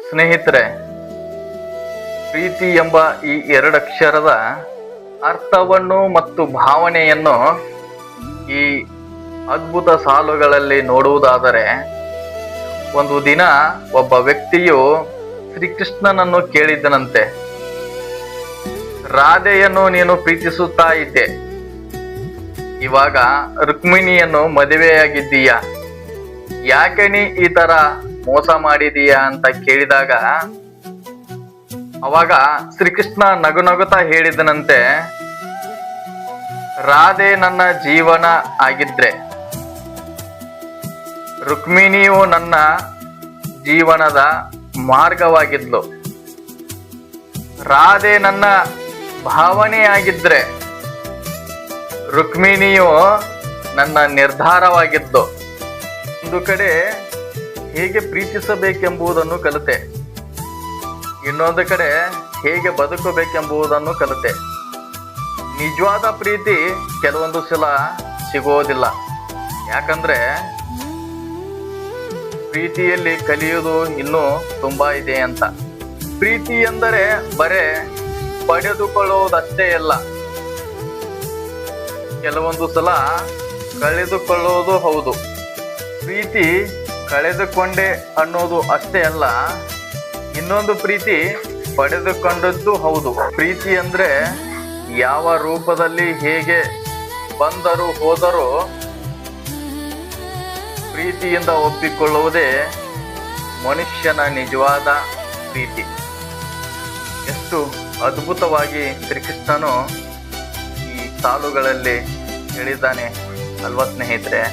ಸ್ನೇಹಿತರೆ, ಪ್ರೀತಿ ಎಂಬ ಈ ಎರಡಕ್ಷರದ ಅರ್ಥವನ್ನು ಮತ್ತು ಭಾವನೆಯನ್ನು ಈ ಅದ್ಭುತ ಸಾಲುಗಳಲ್ಲಿ ನೋಡುವುದಾದರೆ, ಒಂದು ದಿನ ಒಬ್ಬ ವ್ಯಕ್ತಿಯು ಶ್ರೀಕೃಷ್ಣನನ್ನು ಕೇಳಿದನಂತೆ, ರಾಧೆಯನ್ನು ನೀನು ಪ್ರೀತಿಸುತ್ತಾ ಇದ್ದೆ, ಇವಾಗ ರುಕ್ಮಿಣಿಯನ್ನು ಮದುವೆಯಾಗಿದ್ದೀಯ, ಯಾಕೆ ನೀ ಈ ತರ ಮೋಸ ಮಾಡಿದೀಯಾ ಅಂತ ಕೇಳಿದಾಗ ಅವಾಗ ಶ್ರೀಕೃಷ್ಣ ನಗುನಗುತ್ತಾ ಹೇಳಿದನಂತೆ, ರಾಧೆ ನನ್ನ ಜೀವನ ಆಗಿದ್ರೆ ರುಕ್ಮಿಣಿಯು ನನ್ನ ಜೀವನದ ಮಾರ್ಗವಾಗಿದ್ಲು, ರಾಧೆ ನನ್ನ ಭಾವನೆ ಆಗಿದ್ರೆ ರುಕ್ಮಿಣಿಯು ನನ್ನ ನಿರ್ಧಾರವಾಗಿದ್ದು. ಒಂದು ಕಡೆ ಹೇಗೆ ಪ್ರೀತಿಸಬೇಕೆಂಬುದನ್ನು ಕಲಿತೆ, ಇನ್ನೊಂದು ಕಡೆ ಹೇಗೆ ಬದುಕಬೇಕೆಂಬುದನ್ನು ಕಲಿತೆ. ನಿಜವಾದ ಪ್ರೀತಿ ಕೆಲವೊಂದು ಸಲ ಸಿಗೋದಿಲ್ಲ, ಯಾಕಂದ್ರೆ ಪ್ರೀತಿಯಲ್ಲಿ ಕಲಿಯುವುದು ಇನ್ನೂ ತುಂಬಾ ಇದೆ ಅಂತ. ಪ್ರೀತಿ ಎಂದರೆ ಬರೇ ಪಡೆದುಕೊಳ್ಳುವುದಷ್ಟೇ ಅಲ್ಲ, ಕೆಲವೊಂದು ಸಲ ಕಳೆದುಕೊಳ್ಳುವುದು ಹೌದು. ಪ್ರೀತಿ ಕಳೆದುಕೊಂಡೆ ಅನ್ನೋದು ಅಷ್ಟೇ ಅಲ್ಲ, ಇನ್ನೊಂದು ಪ್ರೀತಿ ಪಡೆದುಕೊಂಡದ್ದು ಹೌದು. ಪ್ರೀತಿ ಅಂದ್ರೆ ಯಾವ ರೂಪದಲ್ಲಿ ಹೇಗೆ ಬಂದರೂ ಹೋದರೂ ಪ್ರೀತಿಯಿಂದ ಒಪ್ಪಿಕೊಳ್ಳುವುದೇ ಮನುಷ್ಯನ ನಿಜವಾದ ಪ್ರೀತಿ. ಎಷ್ಟು ಅದ್ಭುತವಾಗಿ ಶ್ರೀಕೃಷ್ಣನು ಈ ಸಾಲುಗಳಲ್ಲಿ ಹೇಳಿದ್ದಾನೆ ಅಲ್ವಾ ಸ್ನೇಹಿತರೆ?